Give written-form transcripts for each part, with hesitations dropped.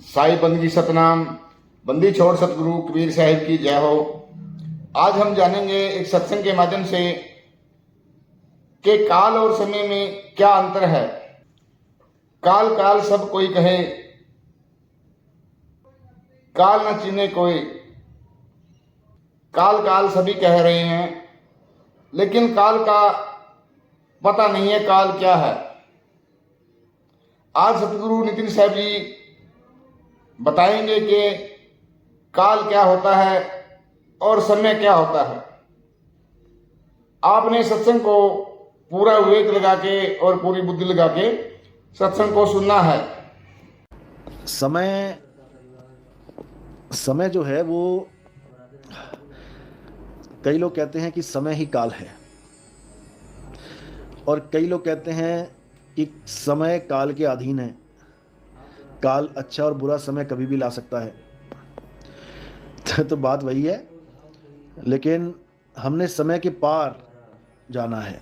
साई बंदगी सतनाम, बंदी छोड़ सतगुरु कबीर साहिब की जय हो। आज हम जानेंगे एक सत्संग के माध्यम से कि काल और समय में क्या अंतर है। काल काल सब कोई कहे, काल न चिन्हे कोई। काल काल सभी कह रहे हैं, लेकिन काल का पता नहीं है काल क्या है। आज सतगुरु नितिन साहब जी बताएंगे कि काल क्या होता है और समय क्या होता है। आपने सत्संग को पूरा विवेक लगा के और पूरी बुद्धि लगा के सत्संग को सुनना है। समय जो है वो, कई लोग कहते हैं कि समय ही काल है, और कई लोग कहते हैं कि समय काल के अधीन है। काल अच्छा और बुरा समय कभी भी ला सकता है। तो बात वही है, लेकिन हमने समय के पार जाना है।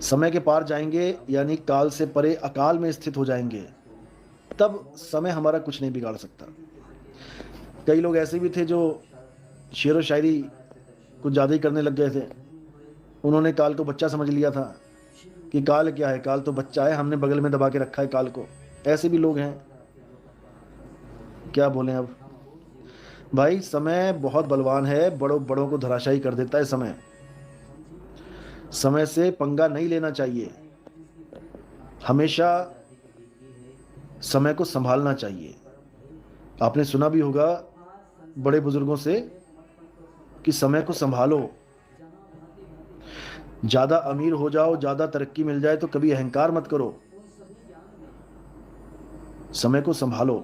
समय के पार जाएंगे यानी काल से परे अकाल में स्थित हो जाएंगे, तब समय हमारा कुछ नहीं बिगाड़ सकता। कई लोग ऐसे भी थे जो शेर व शायरी कुछ ज़्यादा ही करने लग गए थे। उन्होंने काल को बच्चा समझ लिया था कि काल क्या है, काल तो बच्चा है, हमने बगल में दबा के रखा है काल को। ऐसे भी लोग हैं, क्या बोलें अब। भाई समय बहुत बलवान है, बड़ों बड़ों को धराशायी कर देता है समय। समय से पंगा नहीं लेना चाहिए, हमेशा समय को संभालना चाहिए। आपने सुना भी होगा बड़े बुजुर्गों से कि समय को संभालो। ज़्यादा अमीर हो जाओ, ज़्यादा तरक्की मिल जाए तो कभी अहंकार मत करो, समय को संभालो।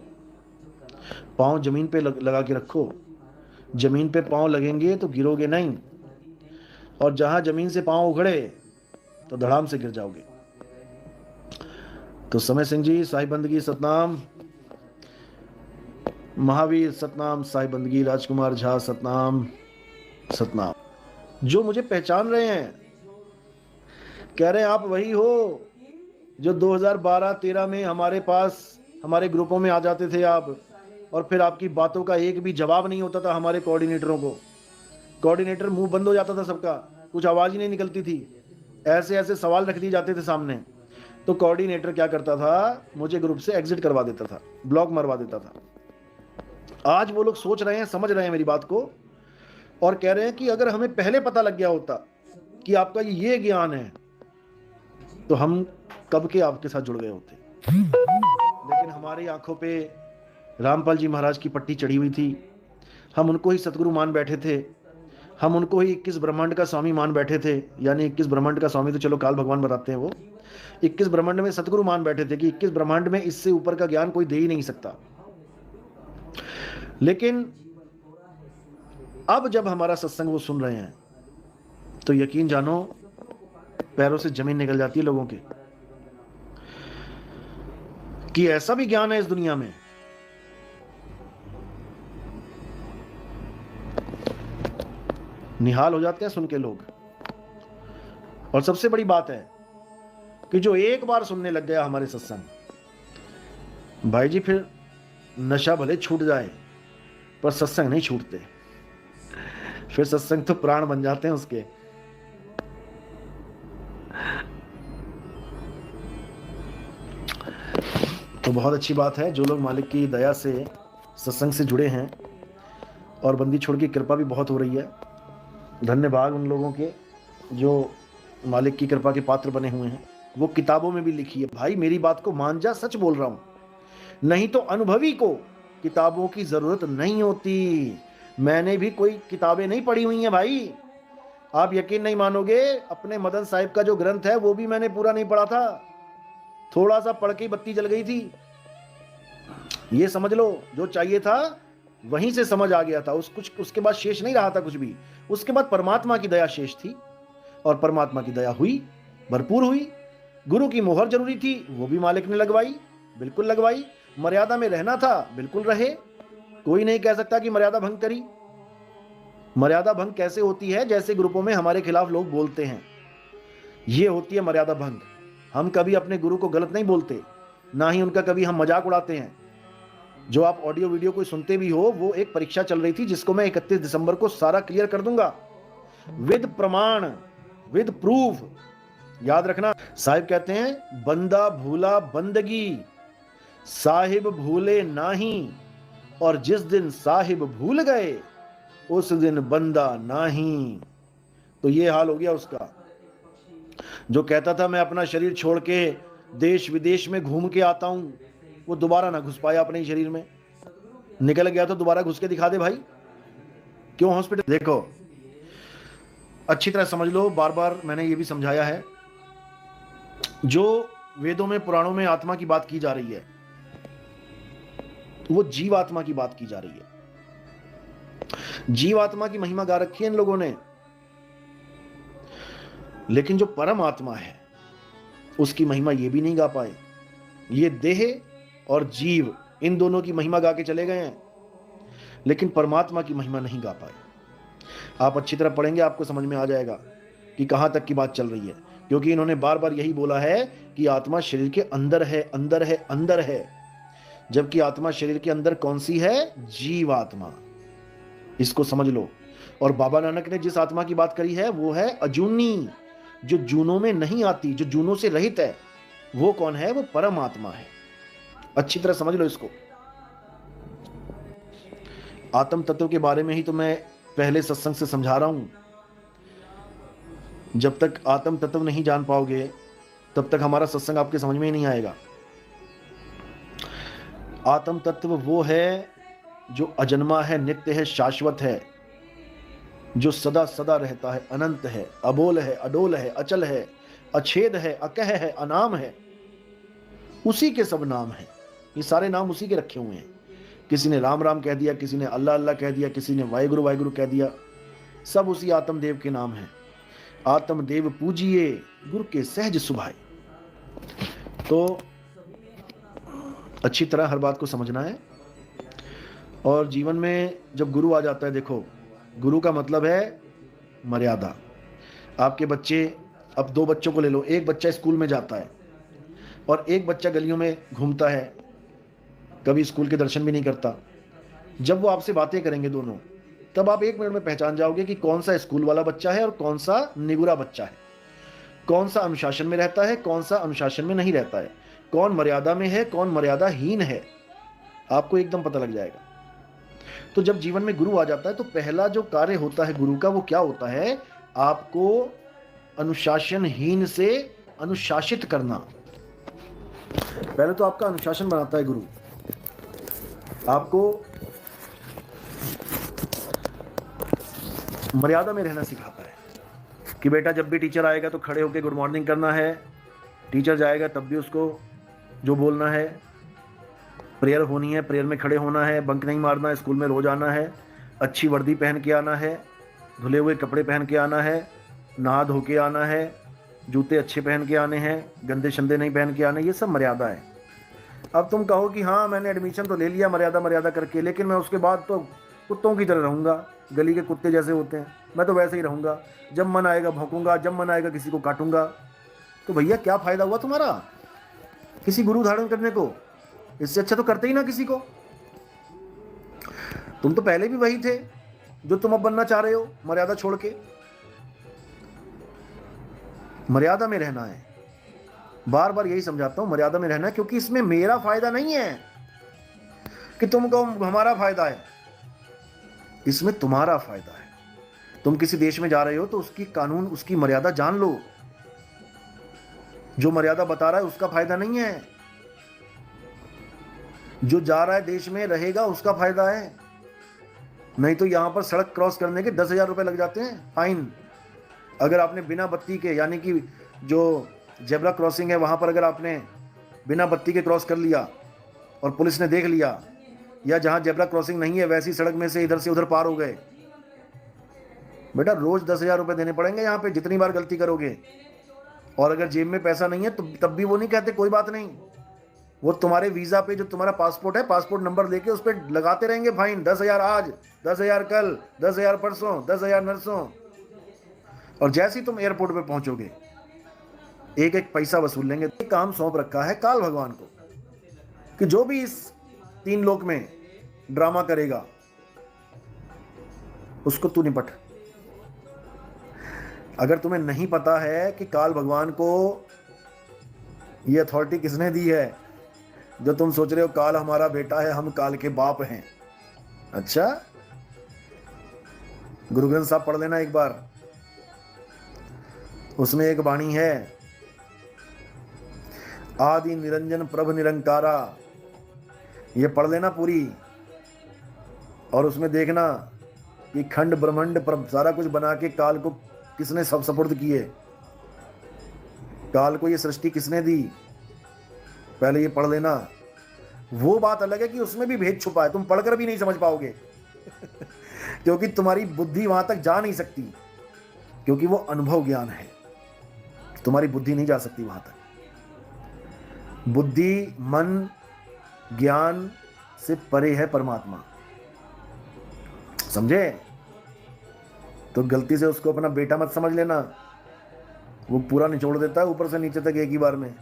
पाँव जमीन पे लगा के रखो, जमीन पे पाँव लगेंगे तो गिरोगे नहीं, और जहां जमीन से पाँव उखड़े तो धड़ाम से गिर जाओगे। तो समय सिंह जी, साहिब बंदगी सतनाम, महावीर सतनाम, साहिब बंदगी राजकुमार झा सतनाम सतनाम। जो मुझे पहचान रहे हैं, कह रहे हैं आप वही हो जो 2012-13 में हमारे पास, हमारे ग्रुपों में आ जाते थे आप, और फिर आपकी बातों का एक भी जवाब नहीं होता था हमारे कोऑर्डिनेटरों को। कोऑर्डिनेटर मुंह बंद हो जाता था सबका, कुछ आवाज़ ही नहीं निकलती थी, ऐसे ऐसे सवाल रख दिए जाते थे सामने। तो कोऑर्डिनेटर क्या करता था, मुझे ग्रुप से एग्जिट करवा देता था, ब्लॉक मरवा देता था। आज वो लोग सोच रहे हैं, समझ रहे हैं मेरी बात को, और कह रहे हैं कि अगर हमें पहले पता लग गया होता कि आपका ये ज्ञान है तो हम कब के आपके साथ जुड़ गए होते। लेकिन हमारी आंखों पे रामपाल जी महाराज की पट्टी चढ़ी हुई थी, हम उनको ही सतगुरु मान बैठे थे, हम उनको ही 21 ब्रह्मांड का स्वामी मान बैठे थे। यानी 21 ब्रह्मांड का स्वामी तो चलो काल भगवान बताते हैं, वो 21 ब्रह्मांड में सतगुरु मान बैठे थे कि 21 ब्रह्मांड में इससे ऊपर का ज्ञान कोई दे ही नहीं सकता। लेकिन अब जब हमारा सत्संग वो सुन रहे हैं तो यकीन जानो पैरों से जमीन निकल जाती है लोगों के, कि ऐसा भी ज्ञान है इस दुनिया में। निहाल हो जाते हैं सुन के लोग। और सबसे बड़ी बात है कि जो एक बार सुनने लग गया हमारे सत्संग, भाई जी फिर नशा भले छूट जाए पर सत्संग नहीं छूटते। फिर सत्संग तो प्राण बन जाते हैं उसके। तो बहुत अच्छी बात है, जो लोग मालिक की दया से सत्संग से जुड़े हैं, और बंदी छोड़ की कृपा भी बहुत हो रही है। धन्यवाद उन लोगों के जो मालिक की कृपा के पात्र बने हुए हैं। वो किताबों में भी लिखी है। भाई मेरी बात को मान जा, सच बोल रहा हूं, नहीं तो अनुभवी को किताबों की जरूरत नहीं होती। मैंने भी कोई किताबें नहीं पढ़ी हुई हैं भाई, आप यकीन नहीं मानोगे, अपने मदन साहिब का जो ग्रंथ है वो भी मैंने पूरा नहीं पढ़ा था, थोड़ा सा पढ़ के बत्ती जल गई थी। ये समझ लो, जो चाहिए था वहीं से समझ आ गया था, उसके बाद शेष नहीं रहा था कुछ भी। उसके बाद परमात्मा की दया शेष थी, और परमात्मा की दया हुई, भरपूर हुई। गुरु की मोहर जरूरी थी, वो भी मालिक ने लगवाई, बिल्कुल लगवाई। मर्यादा में रहना था, बिल्कुल रहे। कोई नहीं कह सकता कि मर्यादा भंग करी। मर्यादा भंग कैसे होती है, जैसे ग्रुपों में हमारे खिलाफ लोग बोलते हैं, ये होती है मर्यादा भंग। हम कभी अपने गुरु को गलत नहीं बोलते, ना ही उनका कभी हम मजाक उड़ाते हैं। जो आप ऑडियो वीडियो कोई सुनते भी हो, वो एक परीक्षा चल रही थी जिसको मैं 31 दिसंबर को सारा क्लियर कर दूंगा विद प्रमाण, विद प्रूफ। याद रखना, साहिब कहते हैं बंदा भूला बंदगी, साहिब भूले नाही, और जिस दिन साहिब भूल गए उस दिन बंदा नाही। तो ये हाल हो गया उसका। जो कहता था मैं अपना शरीर छोड़ के देश विदेश में घूम के आता हूं, वो दोबारा ना घुस पाया अपने शरीर में। निकल गया तो दोबारा घुस के दिखा दे भाई। क्यों हॉस्पिटल? देखो अच्छी तरह समझ लो, बार बार मैंने ये भी समझाया है, जो वेदों में पुराणों में आत्मा की बात की जा रही है वो जीवात्मा की बात की जा रही है। जीवात्मा की महिमा गा रखी है इन लोगों ने, लेकिन जो परम आत्मा है उसकी महिमा ये भी नहीं गा पाए। ये देह और जीव इन दोनों की महिमा गा के चले गए हैं, लेकिन परमात्मा की महिमा नहीं गा पाए। आप अच्छी तरह पढ़ेंगे आपको समझ में आ जाएगा कि कहां तक की बात चल रही है, क्योंकि इन्होंने बार बार यही बोला है कि आत्मा शरीर के अंदर है, अंदर है, अंदर है, जबकि आत्मा शरीर के अंदर कौन सी है? जीवात्मा। इसको समझ लो। और बाबा नानक ने जिस आत्मा की बात करी है वो है अजूनी, जो जूनों में नहीं आती, जो जूनों से रहित है। वो कौन है? वो परम आत्मा है। अच्छी तरह समझ लो इसको। आत्म तत्व के बारे में ही तो मैं पहले सत्संग से समझा रहा हूं। जब तक आत्म तत्व नहीं जान पाओगे तब तक हमारा सत्संग आपके समझ में ही नहीं आएगा। आत्म तत्व वो है जो अजन्मा है, नित्य है, शाश्वत है, जो सदा सदा रहता है, अनंत है, अबोल है, अडोल है, अचल है, अछेद है, अकह है, अनाम है। उसी के सब नाम हैं। ये सारे नाम उसी के रखे हुए हैं। किसी ने राम राम कह दिया, किसी ने अल्लाह अल्लाह कह दिया, किसी ने वाहिगुरु वाहिगुरु कह दिया। सब उसी आत्मदेव के नाम हैं। आत्मदेव पूजिए गुरु के सहज सुभाए। तो अच्छी तरह हर बात को समझना है। और जीवन में जब गुरु आ जाता है, देखो गुरु का मतलब है मर्यादा। आपके बच्चे, अब दो बच्चों को ले लो, एक बच्चा स्कूल में जाता है और एक बच्चा गलियों में घूमता है, कभी स्कूल के दर्शन भी नहीं करता। जब वो आपसे बातें करेंगे दोनों, तब आप 1 मिनट में पहचान जाओगे कि कौन सा स्कूल वाला बच्चा है और कौन सा निगुरा बच्चा है, कौन सा अनुशासन में रहता है, कौन सा अनुशासन में नहीं रहता है, कौन मर्यादा में है, कौन मर्यादाहीन है। आपको एकदम पता लग जाएगा। तो जब जीवन में गुरु आ जाता है तो पहला जो कार्य होता है गुरु का, वो क्या होता है? आपको अनुशासनहीन से अनुशासित करना। पहले तो आपका अनुशासन बनाता है गुरु, आपको मर्यादा में रहना सिखाता है कि बेटा जब भी टीचर आएगा तो खड़े होकर गुड मॉर्निंग करना है, टीचर जाएगा तब भी उसको जो बोलना है, प्रेयर होनी है प्रेयर में खड़े होना है, बंक नहीं मारना है, स्कूल में रोज आना है, अच्छी वर्दी पहन के आना है, धुले हुए कपड़े पहन के आना है, नहा धो के आना है, जूते अच्छे पहन के आने हैं, गंदे शंदे नहीं पहन के आने। ये सब मर्यादा है। अब तुम कहो कि हाँ मैंने एडमिशन तो ले लिया मर्यादा मर्यादा करके, लेकिन मैं उसके बाद तो कुत्तों की तरह रहूँगा, गली के कुत्ते जैसे होते हैं, मैं तो वैसे ही रहूँगा, जब मन आएगा भौंकूंगा, जब मन आएगा किसी को काटूंगा। तो भैया क्या फ़ायदा हुआ तुम्हारा किसी गुरु धारण करने को? इससे अच्छा तो करते ही ना किसी को। तुम तो पहले भी वही थे जो तुम अब बनना चाह रहे हो, मर्यादा छोड़ के। मर्यादा में रहना है, बार बार यही समझाता हूं, मर्यादा में रहना है, क्योंकि इसमें मेरा फायदा नहीं है कि तुमको हमारा फायदा है, इसमें तुम्हारा फायदा है। तुम किसी देश में जा रहे हो तो उसकी कानून, उसकी मर्यादा जान लो। जो मर्यादा बता रहा है उसका फायदा नहीं है, जो जा रहा है देश में रहेगा उसका फायदा है। नहीं तो यहां पर सड़क क्रॉस करने के 10,000 रुपए लग जाते हैं फाइन। अगर आपने बिना बत्ती के, यानी कि जो जेब्रा क्रॉसिंग है वहां पर अगर आपने बिना बत्ती के क्रॉस कर लिया और पुलिस ने देख लिया, या जहां जेब्रा क्रॉसिंग नहीं है वैसी सड़क में से इधर से उधर पार हो गए, बेटा रोज 10,000 रुपए देने पड़ेंगे यहाँ पे जितनी बार गलती करोगे। और अगर जेब में पैसा नहीं है तो तब भी वो नहीं कहते कोई बात नहीं, वो तुम्हारे वीजा पे जो तुम्हारा पासपोर्ट है, पासपोर्ट नंबर लेके उस पर लगाते रहेंगे फाइन। 10,000 आज, 10,000 कल, 10,000 परसों, 10,000 नरसों। और जैसे ही तुम एयरपोर्ट पे पहुंचोगे एक एक पैसा वसूल लेंगे। काम सौंप रखा है काल भगवान को कि जो भी इस 3 लोक में ड्रामा करेगा, उसको तू निपट। अगर तुम्हें नहीं पता है कि काल भगवान को ये अथॉरिटी किसने दी है, जो तुम सोच रहे हो काल हमारा बेटा है, हम काल के बाप हैं। अच्छा, गुरु ग्रंथ साहब पढ़ लेना एक बार, उसमें एक वाणी है, आदि निरंजन प्रभ निरंकारा, ये पढ़ लेना पूरी, और उसमें देखना कि खंड ब्रह्मांड सारा कुछ बना के काल को किसने सब सपुर्द किए, काल को ये सृष्टि किसने दी, पहले ये पढ़ लेना। वो बात अलग है कि उसमें भी भेद छुपा है, तुम पढ़कर भी नहीं समझ पाओगे क्योंकि तुम्हारी बुद्धि वहां तक जा नहीं सकती, क्योंकि वो अनुभव ज्ञान है, तुम्हारी बुद्धि नहीं जा सकती वहां तक। बुद्धि मन ज्ञान से परे है परमात्मा, समझे? तो गलती से उसको अपना बेटा मत समझ लेना, वो पूरा निचोड़ देता है ऊपर से नीचे तक एक ही बार में,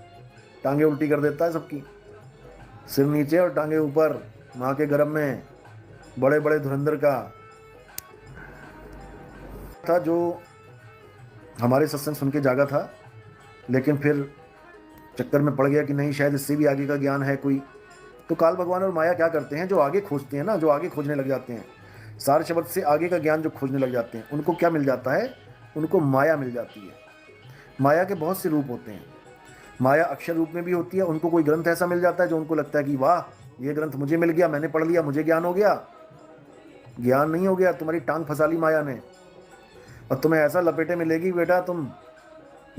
टांगे उल्टी कर देता है सबकी, सिर नीचे और टांगे ऊपर, माँ के गर्भ में बड़े बड़े धुरंधर का था जो हमारे सत्संग सुन के जागा था, लेकिन फिर चक्कर में पड़ गया कि नहीं शायद इससे भी आगे का ज्ञान है कोई। तो काल भगवान और माया क्या करते हैं, जो आगे खोजते हैं ना, जो आगे खोजने लग जाते हैं, सार शब्द से आगे का ज्ञान जो खोजने लग जाते हैं, उनको क्या मिल जाता है, उनको माया मिल जाती है। माया के बहुत से रूप होते हैं, माया अक्षर रूप में भी होती है। उनको कोई ग्रंथ ऐसा मिल जाता है जो उनको लगता है कि वाह ये ग्रंथ मुझे मिल गया, मैंने पढ़ लिया, मुझे ज्ञान हो गया। ज्ञान नहीं हो गया, तुम्हारी टांग फंसा ली माया ने, और तुम्हें ऐसा लपेटे में लेगी बेटा, तुम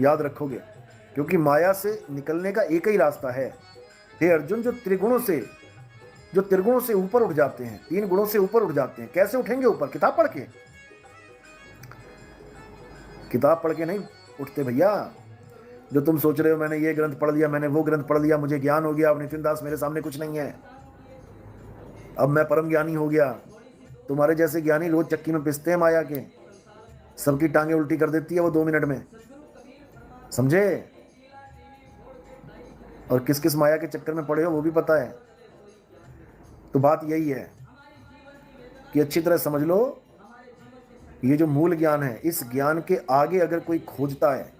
याद रखोगे। क्योंकि माया से निकलने का एक ही रास्ता है, हे अर्जुन, जो त्रिगुणों से ऊपर उठ जाते हैं, 3 गुणों से ऊपर उठ जाते हैं। कैसे उठेंगे ऊपर? किताब पढ़ के? किताब पढ़ के नहीं उठते भैया। जो तुम सोच रहे हो मैंने ये ग्रंथ पढ़ लिया, मैंने वो ग्रंथ पढ़ लिया, मुझे ज्ञान हो गया, अब नितिन दास मेरे सामने कुछ नहीं है, अब मैं परम ज्ञानी हो गया। तुम्हारे जैसे ज्ञानी रोज चक्की में पिसते हैं माया के, सबकी टांगे उल्टी कर देती है वो 2 मिनट में, समझे? और किस किस माया के चक्कर में पड़े हो वो भी पता है। तो बात यही है कि अच्छी तरह समझ लो, ये जो मूल ज्ञान है, इस ज्ञान के आगे अगर कोई खोजता है,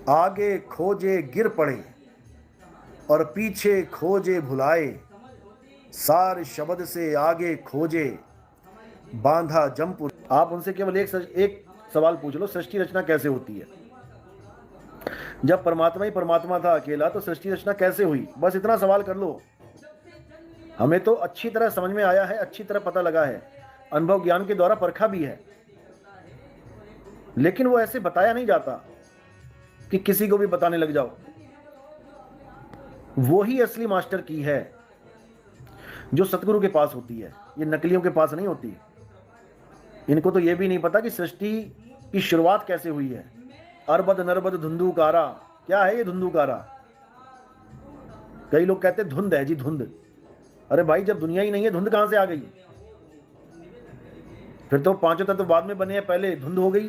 आगे खोजे गिर पड़े और पीछे खोजे भुलाए, सार शब्द से आगे खोजे बांधा जमपुर। आप उनसे केवल एक सवाल पूछ लो, सृष्टि रचना कैसे होती है? जब परमात्मा ही परमात्मा था अकेला, तो सृष्टि रचना कैसे हुई? बस इतना सवाल कर लो। हमें तो अच्छी तरह समझ में आया है, अच्छी तरह पता लगा है, अनुभव ज्ञान के द्वारा परखा भी है, लेकिन वो ऐसे बताया नहीं जाता कि किसी को भी बताने लग जाओ। वो ही असली मास्टर की है जो सतगुरु के पास होती है, ये नकलियों के पास नहीं होती। इनको तो ये भी नहीं पता कि सृष्टि की शुरुआत कैसे हुई है। अरबद नरबद धुंधुकारा, क्या है ये धुंधुकारा? कई लोग कहते धुंध है जी, धुंध। अरे भाई, जब दुनिया ही नहीं है, धुंध कहां से आ गई? फिर तो 5 तत्व बाद में बने हैं, पहले धुंध हो गई।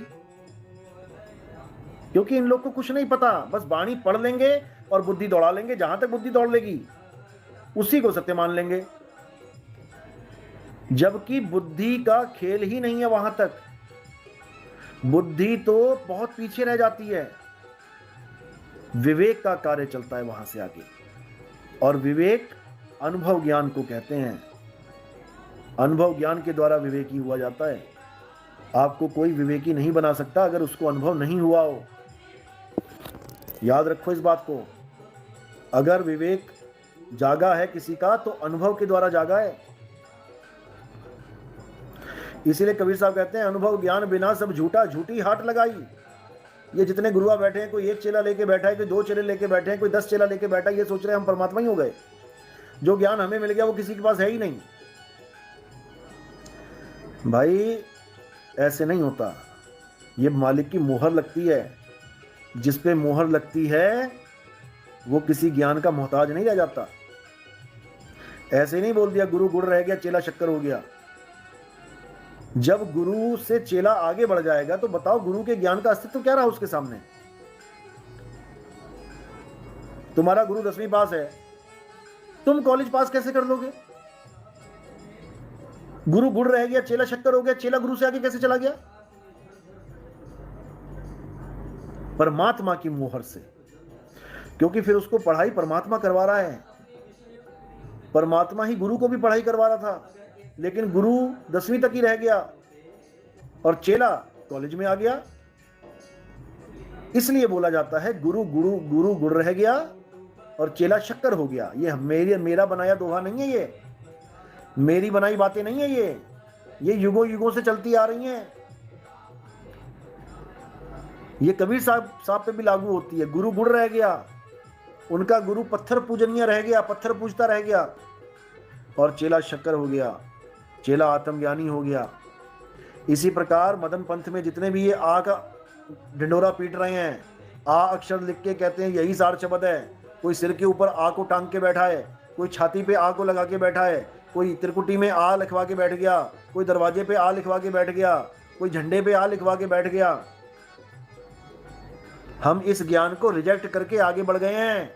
क्योंकि इन लोग को कुछ नहीं पता, बस वाणी पढ़ लेंगे और बुद्धि दौड़ा लेंगे, जहां तक बुद्धि दौड़ लेगी उसी को सत्य मान लेंगे, जबकि बुद्धि का खेल ही नहीं है वहां तक। बुद्धि तो बहुत पीछे रह जाती है, विवेक का कार्य चलता है वहां से आगे, और विवेक अनुभव ज्ञान को कहते हैं। अनुभव ज्ञान के द्वारा विवेकी हुआ जाता है। आपको कोई विवेकी नहीं बना सकता अगर उसको अनुभव नहीं हुआ हो। याद रखो इस बात को। अगर विवेक जागा है किसी का, तो अनुभव के द्वारा जागा है। इसीलिए कबीर साहब कहते हैं, अनुभव ज्ञान बिना सब झूठा, झूठी हाट लगाई। ये जितने गुरुआ बैठे हैं, कोई 1 चेला लेके बैठा है, कोई 2 चेले लेके बैठे हैं, कोई 10 चेला लेके बैठा है, ये सोच रहे हैं हम परमात्मा ही हो गए। जो ज्ञान हमें मिल गया वो किसी के पास है ही नहीं। भाई ऐसे नहीं होता। ये मालिक की मोहर लगती है, जिस पे मोहर लगती है वो किसी ज्ञान का मोहताज नहीं रह जाता। ऐसे नहीं बोल दिया गुरु गुड़ रह गया, चेला शक्कर हो गया। जब गुरु से चेला आगे बढ़ जाएगा तो बताओ गुरु के ज्ञान का अस्तित्व क्या रहा उसके सामने? तुम्हारा गुरु 10वीं पास है, तुम कॉलेज पास कैसे कर लोगे? गुरु गुड़ रह गया, चेला शक्कर हो गया, चेला गुरु से आगे कैसे चला गया? परमात्मा की मोहर से, क्योंकि फिर उसको पढ़ाई परमात्मा करवा रहा है। परमात्मा ही गुरु को भी पढ़ाई करवा रहा था, लेकिन गुरु 10वीं तक ही रह गया और चेला कॉलेज में आ गया। इसलिए बोला जाता है गुरु गुरु गुरु गुड़ रह गया और चेला शक्कर हो गया। ये मेरा बनाया दोहा नहीं है, ये मेरी बनाई बातें नहीं है, ये युगों युगों से चलती आ रही हैं। ये कबीर साहब पे भी लागू होती है। गुरु गुड़ रह गया, उनका गुरु पत्थर पूजनीय रह गया, पत्थर पूजता रह गया, और चेला शक्कर हो गया, चेला आत्मज्ञानी हो गया। इसी प्रकार मदन पंथ में जितने भी ये आ का ढिंडोरा पीट रहे हैं, आ अक्षर लिख के कहते हैं यही सार शब्द है, कोई सिर के ऊपर आ को टांग के बैठा है, कोई छाती पे आ को लगा के बैठा है, कोई त्रिकुटी में आ लिखवा के बैठ गया, कोई दरवाजे पे आ लिखवा के बैठ गया, कोई झंडे पे आ लिखवा के बैठ गया। हम इस ज्ञान को रिजेक्ट करके आगे बढ़ गए हैं।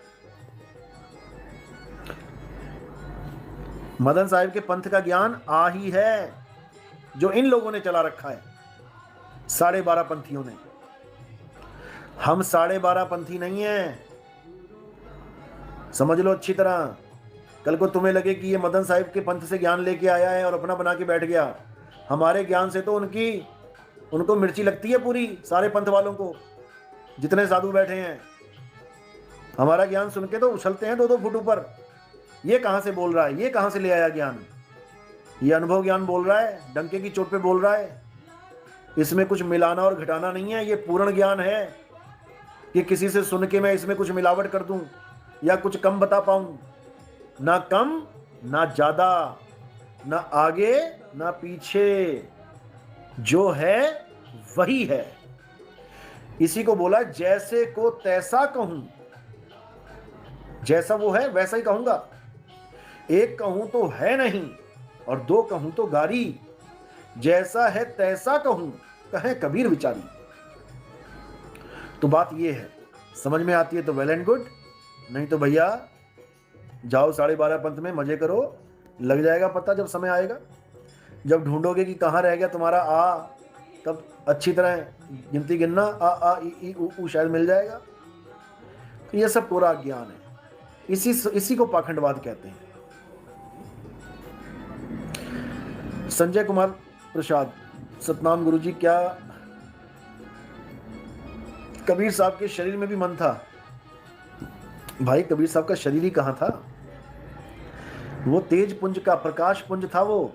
मदन साहिब के पंथ का ज्ञान आ ही है, जो इन लोगों ने चला रखा है, 12.5 पंथियों ने। हम 12.5 पंथी नहीं है, समझ लो अच्छी तरह। कल को तुम्हें लगे कि ये मदन साहिब के पंथ से ज्ञान लेके आया है और अपना बना के बैठ गया। हमारे ज्ञान से तो उनको मिर्ची लगती है पूरी, सारे पंथ वालों को, जितने साधु बैठे हैं। हमारा ज्ञान सुन के तो उछलते हैं 2-2 फुट ऊपर। ये कहां से बोल रहा है, ये कहां से ले आया ज्ञान? ये अनुभव ज्ञान बोल रहा है, डंके की चोट पे बोल रहा है। इसमें कुछ मिलाना और घटाना नहीं है, ये पूर्ण ज्ञान है कि किसी से सुन के मैं इसमें कुछ मिलावट कर दूं या कुछ कम बता पाऊं। ना कम ना ज्यादा, ना आगे ना पीछे, जो है वही है। इसी को बोला जैसे को तैसा कहूं, जैसा वो है वैसा ही कहूंगा। एक कहूं तो है नहीं और 2 कहूं तो गारी, जैसा है तैसा कहूं कहे कबीर विचारी। तो बात ये है, समझ में आती है तो वेल एंड गुड, नहीं तो भैया जाओ 12.5 पंथ में मजे करो। लग जाएगा पता जब समय आएगा, जब ढूंढोगे कि कहां रह गया तुम्हारा आ, तब अच्छी तरह गिनती गिनना, आ ई ऊ शायद मिल जाएगा। तो यह सब पूरा ज्ञान है, इसी को पाखंडवाद कहते हैं। संजय कुमार प्रसाद, सतनाम गुरु जी, क्या कबीर साहब के शरीर में भी मन था? भाई कबीर साहब का शरीर ही कहां था? वो तेज पुंज का प्रकाश पुंज था वो।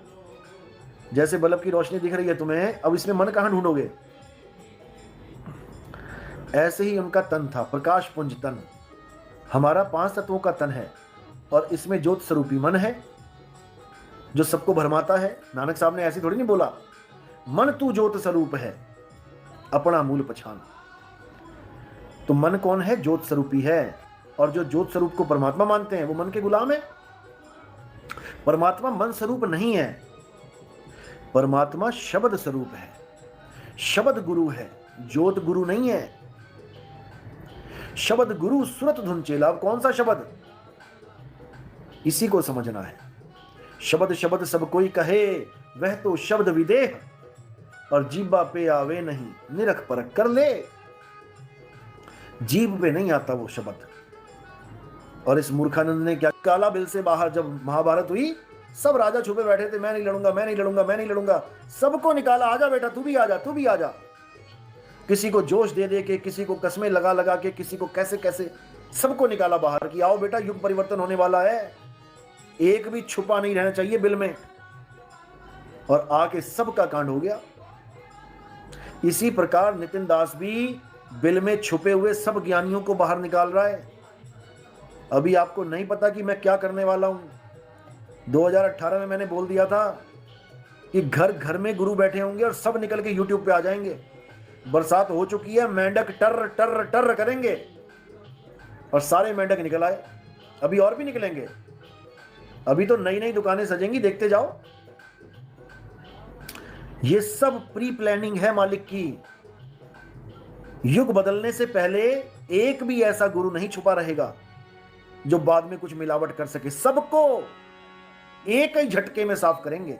जैसे बल्ब की रोशनी दिख रही है तुम्हें, अब इसमें मन कहां ढूंढोगे? ऐसे ही उनका तन था, प्रकाश पुंज तन। हमारा 5 तत्वों का तन है और इसमें ज्योत स्वरूपी मन है जो सबको भरमाता है। नानक साहब ने ऐसे थोड़ी नहीं बोला, मन तू ज्योत स्वरूप है अपना मूल पहचान। तो मन कौन है? ज्योत स्वरूपी है। और जो ज्योत स्वरूप को परमात्मा मानते हैं वो मन के गुलाम है। परमात्मा मन स्वरूप नहीं है, परमात्मा शब्द स्वरूप है, शब्द गुरु है, ज्योत गुरु नहीं है। शब्द गुरु सुरत धुन चेला। अब कौन सा शब्द? इसी को समझना है। शब्द शब्द सब कोई कहे, वह तो शब्द विदेह, और जीबा पे आवे नहीं, निरख परख कर ले। जीभ पे नहीं आता वो शब्द। और इस मूर्खानंद ने क्या, काला बिल से बाहर जब महाभारत हुई, सब राजा छुपे बैठे थे, मैं नहीं लड़ूंगा, मैं नहीं लड़ूंगा, मैं नहीं लड़ूंगा। सबको निकाला, आजा बेटा तू भी आजा, तू भी आजा। किसी को जोश दे दे के, किसी को कसमें लगा लगा के, किसी को कैसे कैसे, सबको निकाला बाहर कि आओ बेटा युग परिवर्तन होने वाला है, एक भी छुपा नहीं रहना चाहिए बिल में। और आके सबका कांड हो गया। इसी प्रकार नितिन दास भी बिल में छुपे हुए सब ज्ञानियों को बाहर निकाल रहा है। अभी आपको नहीं पता कि मैं क्या करने वाला हूं। 2018 में मैंने बोल दिया था कि घर घर में गुरु बैठे होंगे और सब निकल के यूट्यूब पे आ जाएंगे। बरसात हो चुकी है, मेंढक टर टर टर करेंगे और सारे मेंढक निकल आए। अभी और भी निकलेंगे। अभी तो नई नई दुकानें सजेंगी, देखते जाओ। ये सब प्री प्लानिंग है मालिक की। युग बदलने से पहले एक भी ऐसा गुरु नहीं छुपा रहेगा। जो बाद में कुछ मिलावट कर सके। सबको एक ही झटके में साफ करेंगे।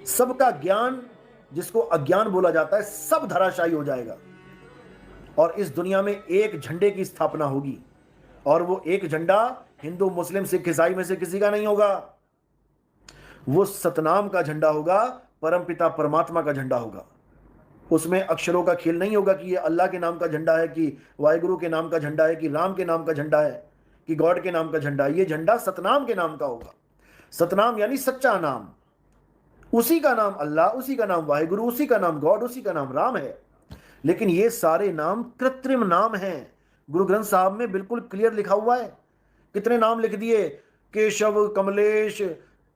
सबका ज्ञान, जिसको अज्ञान बोला जाता है, सब धराशायी हो जाएगा और इस दुनिया में एक झंडे की स्थापना होगी। और वो एक झंडा हिंदू, मुस्लिम, सिख, ईसाई में से किसी का नहीं होगा। वो सतनाम का झंडा होगा, परमपिता परमात्मा का झंडा होगा। उसमें अक्षरों का खेल नहीं होगा कि ये अल्लाह के नाम का झंडा है, कि वाहिगुरु के नाम का झंडा है, कि राम के नाम का झंडा है, कि गॉड के नाम का झंडा है। ये झंडा सतनाम के नाम का होगा। सतनाम यानी सच्चा नाम। उसी का नाम अल्लाह, उसी का नाम वाहिगुरु, उसी का नाम गॉड, उसी का नाम राम है। लेकिन ये सारे नाम कृत्रिम नाम हैं। गुरु ग्रंथ साहब में बिल्कुल क्लियर लिखा हुआ है। कितने नाम लिख दिए, केशव, कमलेश,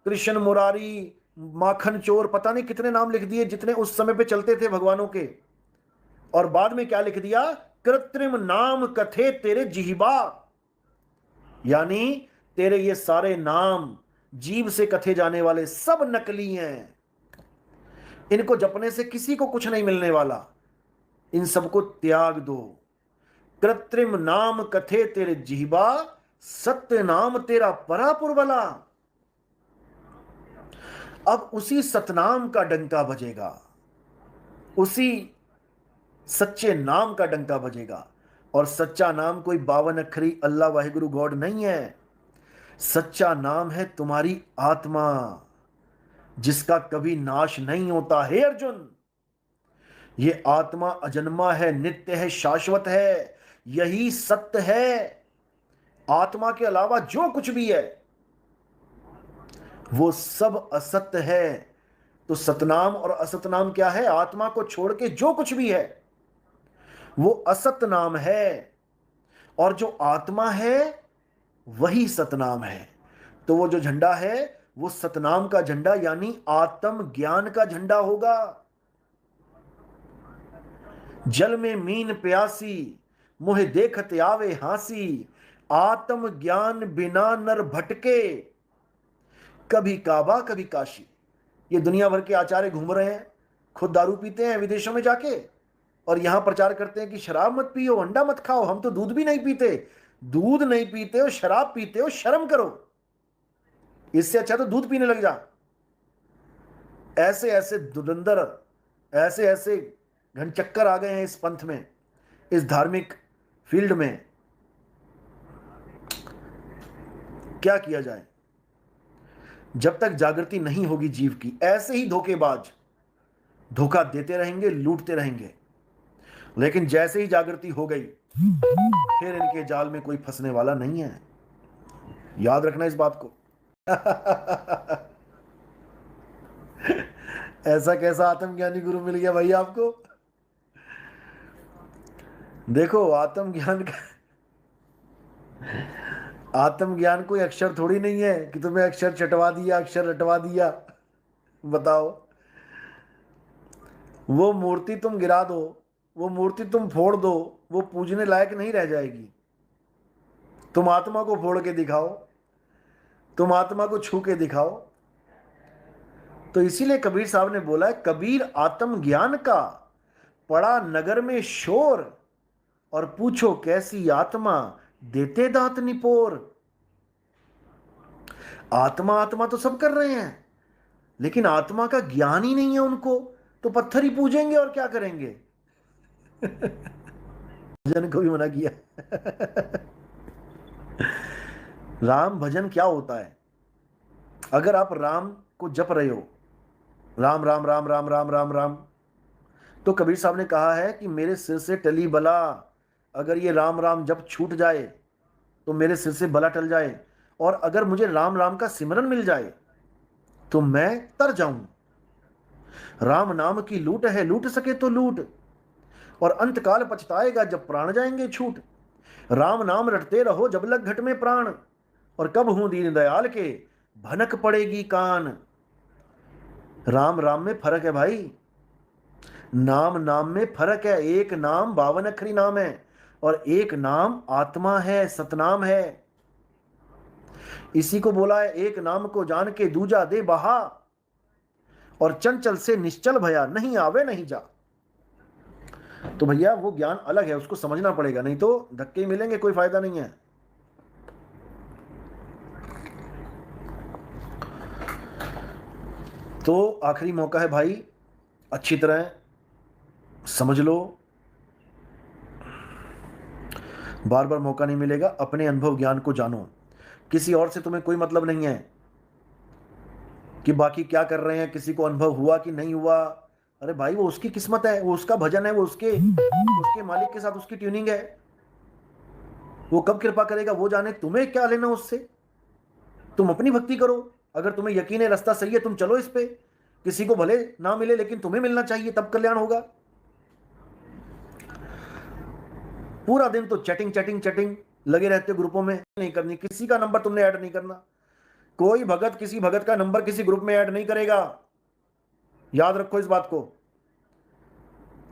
कृष्ण मुरारी, माखन चोर, पता नहीं कितने नाम लिख दिए जितने उस समय पे चलते थे भगवानों के। और बाद में क्या लिख दिया, कृत्रिम नाम कथे तेरे जिह्वा, यानी तेरे ये सारे नाम जीव से कथे जाने वाले सब नकली हैं। इनको जपने से किसी को कुछ नहीं मिलने वाला। इन सबको त्याग दो। कृत्रिम नाम कथे तेरे जिह्वा, सत्य नाम तेरा परापुर वाला। अब उसी सतनाम का डंका बजेगा, उसी सच्चे नाम का डंका बजेगा। और सच्चा नाम कोई 52 अक्षरी अल्लाह वाहिगुरु गॉड नहीं है। सच्चा नाम है तुम्हारी आत्मा, जिसका कभी नाश नहीं होता। हे अर्जुन, ये आत्मा अजन्मा है, नित्य है, शाश्वत है। यही सत्य है। आत्मा के अलावा जो कुछ भी है वो सब असत्य है। तो सतनाम और असतनाम क्या है? आत्मा को छोड़ के जो कुछ भी है वो असत नाम है, और जो आत्मा है वही सतनाम है। तो वो जो झंडा है वो सतनाम का झंडा यानी आत्म ज्ञान का झंडा होगा। जल में मीन प्यासी, मुहे देखत आवे हासी, आत्म ज्ञान बिना नर भटके, कभी काबा कभी काशी। ये दुनिया भर के आचार्य घूम रहे हैं, खुद दारू पीते हैं विदेशों में जाके, और यहां प्रचार करते हैं कि शराब मत पियो, अंडा मत खाओ। हम तो दूध भी नहीं पीते। दूध नहीं पीते हो, शराब पीते हो, शर्म करो। इससे अच्छा तो दूध पीने लग जा। ऐसे ऐसे धुरंधर, ऐसे ऐसे घनचक्कर आ गए हैं इस पंथ में, इस धार्मिक फील्ड में। क्या किया जाए? जब तक जागृति नहीं होगी जीव की, ऐसे ही धोखेबाज धोखा देते रहेंगे, लूटते रहेंगे। लेकिन जैसे ही जागृति हो गई, फिर इनके जाल में कोई फंसने वाला नहीं है। याद रखना इस बात को। ऐसा कैसा आत्मज्ञानी गुरु मिल गया भाई आपको? देखो, आत्मज्ञान कोई अक्षर थोड़ी नहीं है कि तुम्हें अक्षर चटवा दिया, अक्षर रटवा दिया। बताओ, वो मूर्ति तुम गिरा दो, वो मूर्ति तुम फोड़ दो, वो पूजने लायक नहीं रह जाएगी। तुम आत्मा को फोड़ के दिखाओ, तुम आत्मा को छू के दिखाओ। तो इसीलिए कबीर साहब ने बोला है, कबीर आत्म ज्ञान का पड़ा नगर में शोर, और पूछो कैसी आत्मा देते दांत निपोर। आत्मा आत्मा तो सब कर रहे हैं, लेकिन आत्मा का ज्ञान ही नहीं है उनको, तो पत्थर ही पूजेंगे और क्या करेंगे। भजन को भी मना किया। राम भजन क्या होता है? अगर आप राम को जप रहे हो, राम राम राम राम राम राम राम, तो कबीर साहब ने कहा है कि मेरे सिर से टली बला, अगर ये राम राम जप छूट जाए तो मेरे सिर से बला टल जाए, और अगर मुझे राम राम का सिमरन मिल जाए तो मैं तर जाऊं। राम नाम की लूट है, लूट सके तो लूट, और अंतकाल पछताएगा जब प्राण जाएंगे छूट। राम नाम रटते रहो जब लग घट में प्राण, और कब हूं दीन दयाल के भनक पड़ेगी कान। राम राम में फर्क है भाई, नाम नाम में फर्क है। एक नाम 52 अक्षरी नाम है, और एक नाम आत्मा है, सतनाम है। इसी को बोला है, एक नाम को जान के दूजा दे बहा, और चंचल से निश्चल भया, नहीं आवे नहीं जा। तो भैया वो ज्ञान अलग है, उसको समझना पड़ेगा, नहीं तो धक्के मिलेंगे, कोई फायदा नहीं है। तो आखिरी मौका है भाई, अच्छी तरह समझ लो, बार बार मौका नहीं मिलेगा। अपने अनुभव ज्ञान को जानो, किसी और से तुम्हें कोई मतलब नहीं है कि बाकी क्या कर रहे हैं, किसी को अनुभव हुआ कि नहीं हुआ। अरे भाई वो उसकी किस्मत है, वो उसका भजन है, वो उसके मालिक के साथ उसकी ट्यूनिंग है, वो कब कृपा करेगा वो जाने, तुम्हें क्या लेना उससे। तुम अपनी भक्ति करो, अगर तुम्हें यकीन है रास्ता सही है तुम चलो इस पे, किसी को भले ना मिले लेकिन तुम्हें मिलना चाहिए, तब कल्याण होगा। पूरा दिन तो चैटिंग चैटिंग चैटिंग लगे रहते हो ग्रुपों में, नहीं करनी, किसी का नंबर तुमने ऐड नहीं करना। कोई भगत किसी भगत का नंबर किसी ग्रुप में ऐड नहीं करेगा, याद रखो इस बात को।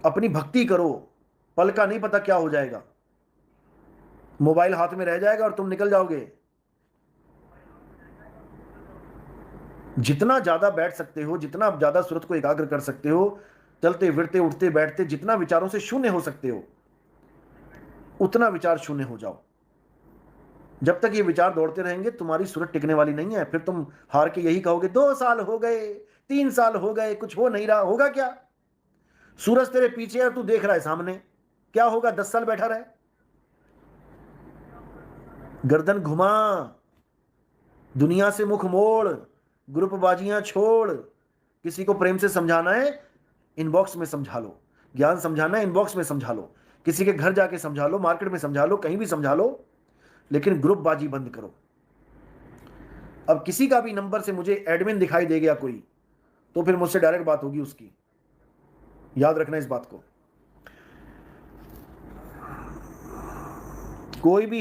अपनी भक्ति करो, पल का नहीं पता क्या हो जाएगा, मोबाइल हाथ में रह जाएगा और तुम निकल जाओगे। जितना ज्यादा बैठ सकते हो, जितना ज्यादा सूरत को एकाग्र कर सकते हो, चलते फिरते उठते बैठते जितना विचारों से शून्य हो सकते हो उतना विचार शून्य हो जाओ। जब तक ये विचार दौड़ते रहेंगे तुम्हारी सूरत टिकने वाली नहीं है। फिर तुम हार के यही कहोगे 2 साल हो गए, 3 साल हो गए, कुछ हो नहीं रहा। होगा क्या? सूरज तेरे पीछे है, तू देख रहा है सामने, क्या होगा? 10 साल बैठा रहे। गर्दन घुमा, दुनिया से मुख मोड़, ग्रुपबाजियां छोड़। किसी को प्रेम से समझाना है इनबॉक्स में समझा लो, ज्ञान समझाना है इनबॉक्स में समझा लो, किसी के घर जाके समझा लो, मार्केट में समझा लो, कहीं भी समझा लो, लेकिन ग्रुपबाजी बंद करो। अब किसी का भी नंबर से मुझे एडमिन दिखाई दे गया कोई, तो फिर मुझसे डायरेक्ट बात होगी उसकी, याद रखना इस बात को। कोई भी